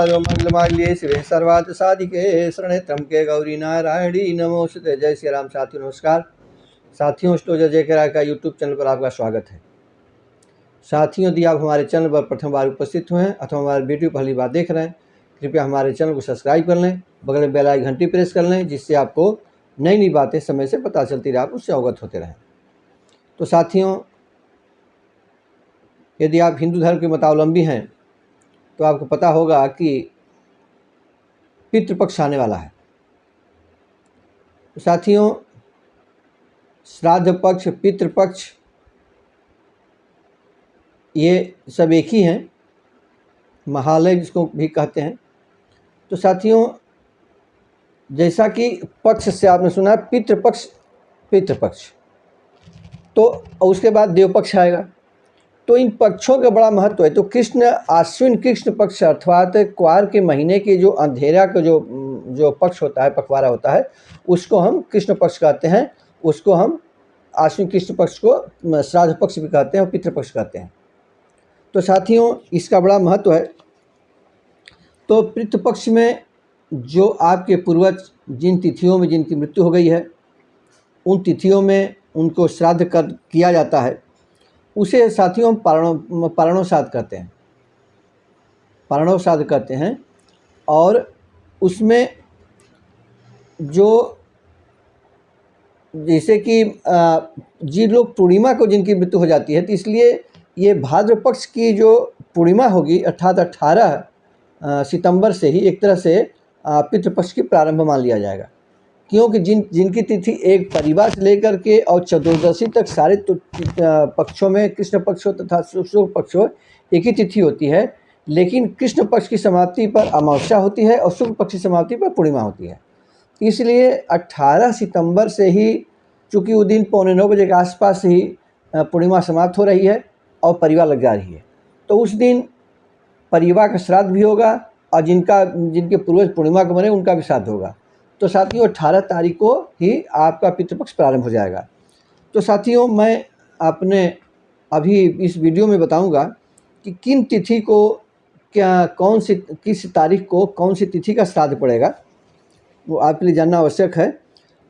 सर्वमंगलमांगल्ये शिवे सर्वार्थ साधिके शरणे त्र्यंबके गौरी नारायणी नमोस्तुते। जय श्री राम। साथियों नमस्कार। साथियों स्टोरी जय केरा का यूट्यूब चैनल पर आपका स्वागत है। साथियों यदि आप हमारे चैनल पर प्रथम बार उपस्थित हुए हैं अथवा हमारे वीडियो पहली बार देख रहे हैं, कृपया हमारे चैनल को सब्सक्राइब कर लें, बगल में बेल आइकन घंटी प्रेस कर लें, जिससे आपको नई नई बातें समय से पता चलती रहे, आप उससे अवगत होते रहें। तो साथियों, यदि आप हिंदू धर्म के मतावलंबी हैं तो आपको पता होगा कि पितृपक्ष आने वाला है। तो साथियों, श्राद्ध पक्ष, पितृपक्ष ये सब एक ही हैं, महालय जिसको भी कहते हैं। तो साथियों, जैसा कि पक्ष से आपने सुना है पितृपक्ष, पितृपक्ष तो उसके बाद देवपक्ष आएगा। तो इन पक्षों का बड़ा महत्व है। तो कृष्ण आश्विन कृष्ण पक्ष अर्थात क्वार के महीने के जो अंधेरा का जो पक्ष होता है, पखवाड़ा होता है, उसको हम कृष्ण पक्ष कहते हैं। उसको हम आश्विन कृष्ण पक्ष को श्राद्ध पक्ष भी कहते हैं और पितृपक्ष कहते हैं। तो साथियों, इसका बड़ा महत्व है। तो पितृपक्ष में जो आपके पूर्वज जिन तिथियों में जिनकी मृत्यु हो गई है, उन तिथियों में उनको श्राद्ध किया जाता है, उसे साथियों हम पारणोश्राद्ध कहते हैं। पारणोश्राद्ध कहते हैं। और उसमें जो जैसे कि जिन लोग पूर्णिमा को जिनकी मृत्यु हो जाती है, तो इसलिए ये भाद्र पक्ष की जो पूर्णिमा होगी अर्थात 18 सितंबर से ही एक तरह से पितृपक्ष की प्रारंभ मान लिया जाएगा। क्योंकि जिनकी तिथि एक परिवार से लेकर के और चतुर्दशी तक सारे पक्षों में कृष्ण पक्ष हो तथा शुक्ल पक्ष हो, एक ही तिथि होती है। लेकिन कृष्ण पक्ष की समाप्ति पर अमावस्या होती है और शुक्ल पक्ष की समाप्ति पर पूर्णिमा होती है। इसलिए 18 सितंबर से ही, चूँकि वो दिन 9:15 बजे के आसपास से ही पूर्णिमा समाप्त हो रही है और परिवार लग जा रही है, तो उस दिन परिवार का श्राद्ध भी होगा और जिनके पूर्वज पूर्णिमा को बने उनका भी श्राद्ध होगा। तो साथियों, 18 तारीख को ही आपका पितृपक्ष प्रारंभ हो जाएगा। तो साथियों, मैं अपने अभी इस वीडियो में बताऊंगा कि किन तिथि को किस तारीख को कौन सी तिथि का श्राद्ध पड़ेगा, वो आपके लिए जानना आवश्यक है।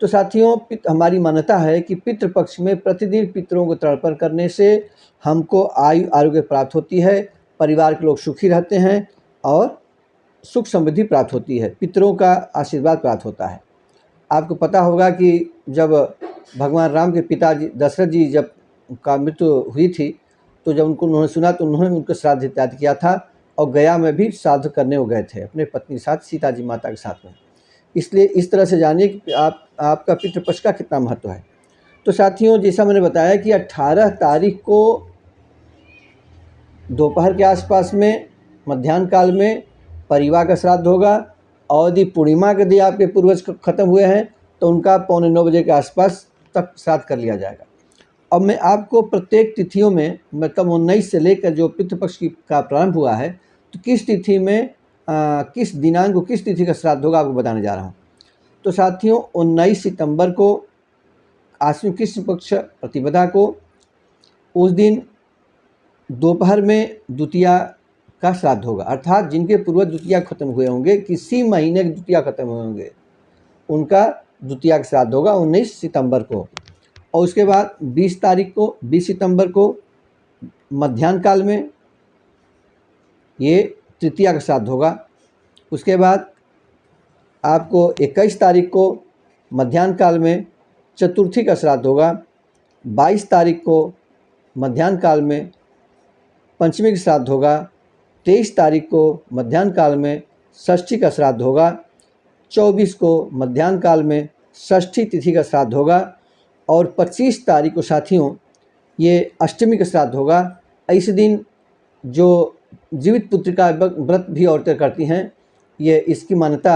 तो साथियों, हमारी मान्यता है कि पितृपक्ष में प्रतिदिन पितरों को तर्पण करने से हमको आयु आरोग्य प्राप्त होती है, परिवार के लोग सुखी रहते हैं और सुख समृद्धि प्राप्त होती है, पितरों का आशीर्वाद प्राप्त होता है। आपको पता होगा कि जब भगवान राम के पिताजी दशरथ जी जब का मृत्यु हुई थी, तो जब उन्होंने सुना तो उन्होंने उनको श्राद्ध इत्यादि किया था और गया में भी श्राद्ध करने हो गए थे अपने पत्नी के साथ, सीता जी माता के साथ में। इसलिए इस तरह से जानिए कि आपका पितृपक्ष का कितना महत्व है। तो साथियों, जैसा मैंने बताया कि 18 तारीख को दोपहर के आसपास में मध्याह्न काल में परिवार का श्राद्ध होगा और यदि पूर्णिमा के दिन आपके पूर्वज खत्म हुए हैं तो उनका 8:45 बजे के आसपास तक श्राद्ध कर लिया जाएगा। अब मैं आपको प्रत्येक तिथियों में, मतलब 19 से लेकर जो पितृपक्ष का प्रारंभ हुआ है, तो किस तिथि में किस दिनांक को किस तिथि का श्राद्ध होगा आपको बताने जा रहा हूँ। तो साथियों, 19 सितंबर को आश्विन कृष्ण पक्ष प्रतिपदा को, उस दिन दोपहर में द्वितीया का श्राद्ध होगा। अर्थात जिनके पूर्वज द्वितीया खत्म हुए होंगे, किसी महीने की द्वितीया खत्म हुए होंगे, उनका द्वितीया का श्राद्ध होगा 19 सितंबर को। और उसके बाद 20 तारीख को, 20 सितंबर को मध्याह्न काल में ये तृतीया का श्राद्ध होगा। उसके बाद आपको 21 तारीख को मध्याह्न काल में चतुर्थी का श्राद्ध होगा। 22 तारीख को मध्याह्न काल में पंचमी का श्राद्ध होगा। 23 तारीख को मध्याह्न काल में षष्ठी का श्राद्ध होगा। 24 को मध्याह्न काल में षष्ठी तिथि का श्राद्ध होगा। और 25 तारीख को साथियों ये अष्टमी का श्राद्ध होगा। इस दिन जो जीवित पुत्र का व्रत भी औरतें करती हैं, ये इसकी मान्यता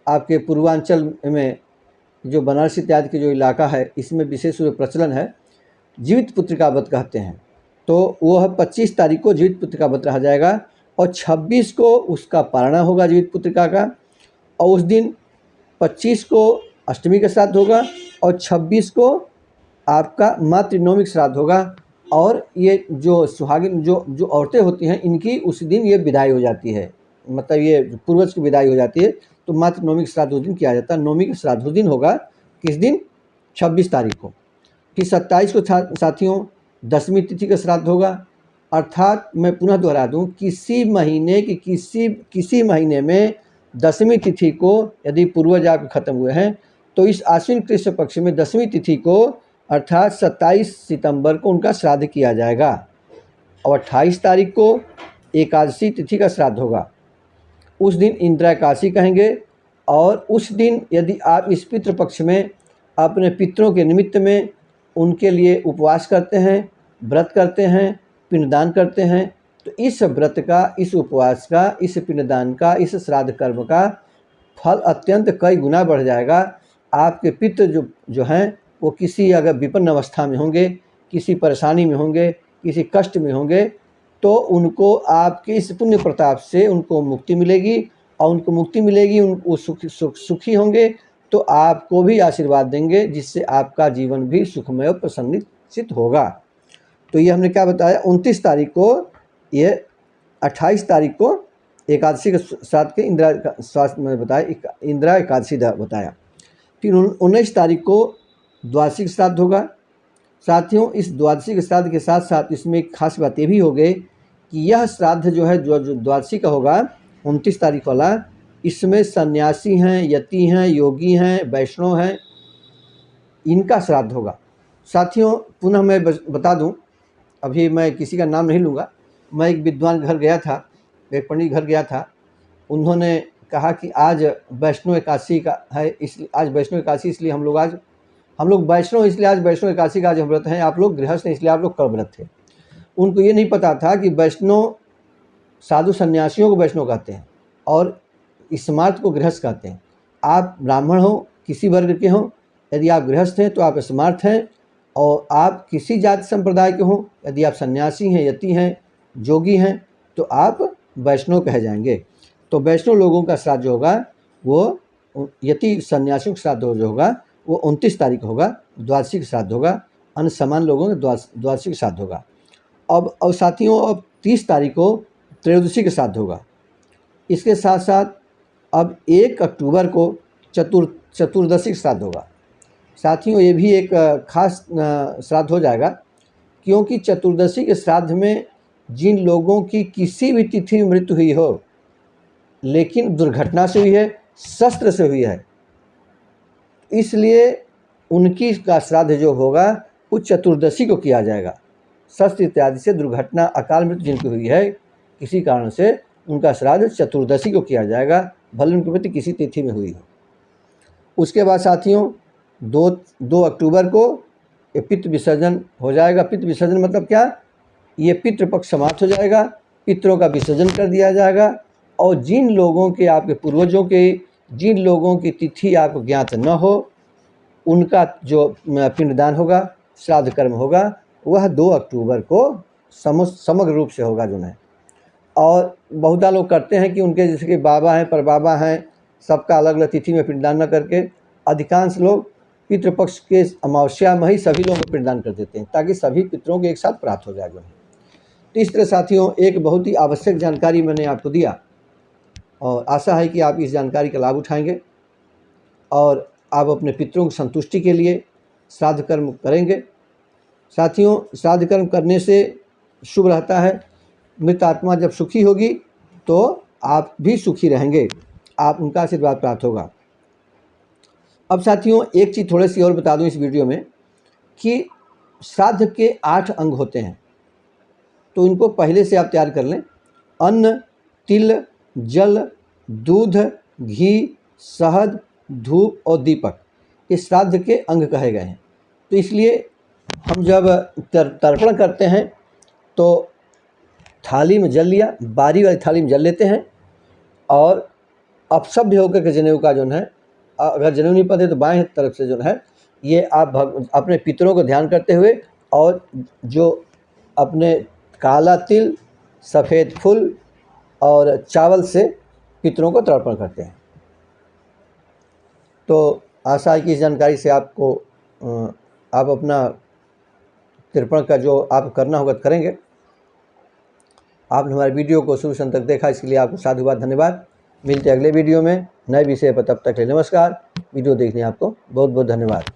आपके पूर्वांचल में जो बनारस इत्यादि के जो इलाका है, इसमें विशेष रूप से प्रचलन है। जीवित पुत्र का व्रत कहते हैं। तो वह 25 तारीख को जीवित पुत्रिका व्रत रहा जाएगा और 26 को उसका पारणा होगा जीवित पुत्रिका का। और उस दिन 25 को अष्टमी का श्राद्ध होगा और 26 को आपका मातृनवमी श्राद्ध होगा। और ये जो सुहागिन जो औरतें होती हैं, इनकी उस दिन ये विदाई हो जाती है। मतलब ये पूर्वज की विदाई हो जाती है तो मात्र नौमी के श्राद्ध उस दिन किया जाता है। नौमी का श्राद्ध उस दिन होगा, किस दिन? 26 तारीख को। फिर 27 को साथियों 10वीं तिथि का श्राद्ध होगा। अर्थात मैं पुनः दोहरा दूं, किसी महीने की किसी महीने में 10वीं तिथि को यदि पूर्वज आपके खत्म हुए हैं तो इस आश्विन कृष्ण पक्ष में 10वीं तिथि को अर्थात 27 सितंबर को उनका श्राद्ध किया जाएगा। और 28 तारीख को एकादशी तिथि का श्राद्ध होगा। उस दिन इंदिरा एकादशी कहेंगे। और उस दिन यदि आप इस पितृ पक्ष में अपने पितरों के निमित्त में उनके लिए उपवास करते हैं, व्रत करते हैं, पिंडदान करते हैं, तो इस व्रत का, इस उपवास का, इस पिंडदान का, इस श्राद्ध कर्म का फल अत्यंत कई गुना बढ़ जाएगा। आपके पितृ जो हैं वो किसी अगर विपन्न अवस्था में होंगे, किसी परेशानी में होंगे, किसी कष्ट में होंगे, तो उनको आपके इस पुण्य प्रताप से उनको मुक्ति मिलेगी। और उनको मुक्ति मिलेगी, वो सुखी होंगे तो आपको भी आशीर्वाद देंगे, जिससे आपका जीवन भी सुखमय और प्रसन्नचित होगा। तो ये हमने क्या बताया? 29 तारीख को, ये 28 तारीख को एकादशी के साथ के इंदिरा स्वास्थ्य में बताया, इंदिरा एकादशी बताया। फिर 19 तारीख को द्वादशी का श्राद्ध होगा। साथियों, इस द्वादशी के श्राद्ध के साथ साथ इसमें एक खास बात ये भी हो गई कि यह श्राद्ध जो है, जो द्वादशी का होगा 29 तारीख वाला, इसमें सन्यासी हैं, यति हैं, योगी हैं, वैष्णव हैं, इनका श्राद्ध होगा। साथियों, पुनः मैं बता दूं, अभी मैं किसी का नाम नहीं लूँगा, मैं एक विद्वान घर गया था, एक पंडित घर गया था। उन्होंने कहा कि आज वैष्णव एकादशी का है, इसलिए आज वैष्णव एकादशी, इसलिए हम लोग वैष्णव, इसलिए आज वैष्णव एकादशी का आज हम व्रत हैं। आप लोग गृहस्थ हैं, इसलिए आप लोग कल व्रत थे। उनको ये नहीं पता था कि वैष्णव साधु सन्यासियों को वैष्णव कहते हैं और स्मार्त को गृहस्थ कहते हैं। आप ब्राह्मण हो, किसी वर्ग के हों, यदि आप गृहस्थ हैं तो आप स्मार्त हैं, और आप किसी जाति संप्रदाय के हों, यदि आप सन्यासी हैं, यति हैं, जोगी हैं, तो आप वैष्णव कहे जाएंगे। तो वैष्णव लोगों का श्राद्ध जो होगा वो, यति सन्यासियों का श्राद्ध जो होगा वो 29 तारीख होगा, द्वादशी का श्राद्ध होगा। अन्य समान लोगों का द्वादशी का श्राद्ध होगा। अब साथियों, अब 30 तारीख को त्रयोदशी के श्राद्ध होगा। इसके साथ साथ अब 1 अक्टूबर को चतुर्दशी का श्राद्ध होगा। साथियों, ये भी एक खास श्राद्ध हो जाएगा, क्योंकि चतुर्दशी के श्राद्ध में जिन लोगों की किसी भी तिथि में मृत्यु हुई हो, लेकिन दुर्घटना से हुई है, शस्त्र से हुई है, इसलिए उनकी का श्राद्ध जो होगा वो चतुर्दशी को किया जाएगा। शस्त्र इत्यादि से दुर्घटना, अकाल मृत्यु जिनकी हुई है किसी कारण से, उनका श्राद्ध चतुर्दशी को किया जाएगा, भले उनकी मृत्यु किसी तिथि में हुई हो। उसके बाद साथियों 2 अक्टूबर को ये पितृ विसर्जन हो जाएगा। पितृ विसर्जन मतलब क्या? ये पितृपक्ष समाप्त हो जाएगा, पितरों का विसर्जन कर दिया जाएगा। और जिन लोगों के, आपके पूर्वजों के, जिन लोगों की तिथि आपको ज्ञात न हो, उनका जो पिंडदान होगा, श्राद्ध कर्म होगा, वह 2 अक्टूबर को समग्र रूप से होगा जो है। और बहुधा लोग करते हैं कि उनके जैसे कि बाबा हैं, परबाबा हैं, सबका अलग अलग तिथि में पिंडदान न करके अधिकांश लोग पितृपक्ष के अमावस्या में ही सभी लोगों को पिंडदान कर देते हैं, ताकि सभी पितरों को एक साथ प्राप्त हो जाए जो है। तो इस तरह साथियों, एक बहुत ही आवश्यक जानकारी मैंने आपको दिया, और आशा है कि आप इस जानकारी का लाभ उठाएंगे और आप अपने पितरों की संतुष्टि के लिए श्राद्ध कर्म करेंगे। साथियों, श्राद्ध कर्म करने से शुभ रहता है। मृत आत्मा जब सुखी होगी तो आप भी सुखी रहेंगे, आप उनका आशीर्वाद प्राप्त होगा। अब साथियों, एक चीज़ थोड़ी सी और बता दूं इस वीडियो में, कि श्राद्ध के 8 अंग होते हैं, तो इनको पहले से आप तैयार कर लें। अन्न, तिल, जल, दूध, घी, शहद, धूप और दीपक, ये श्राद्ध के अंग कहे गए हैं। तो इसलिए हम जब तर्पण करते हैं तो थाली में जल लिया, बारी वाली थाली में जल लेते हैं, और अपसभ्य होकर के जनेऊ का जो है, अगर जनेऊ नहीं पते तो बाएं तरफ से जो है, ये आप अपने पितरों को ध्यान करते हुए, और जो अपने काला तिल, सफ़ेद फूल और चावल से पितरों को तर्पण करते हैं। तो आशा है कि इस जानकारी से आपको आप अपना तर्पण का जो आप करना होगा करेंगे। आपने हमारे वीडियो को शुरू से अंत तक देखा, इसके लिए आपको साधुवाद, धन्यवाद। मिलते हैं अगले वीडियो में नए विषय पर, तब तक के लिए नमस्कार। वीडियो देखने आपको बहुत बहुत धन्यवाद।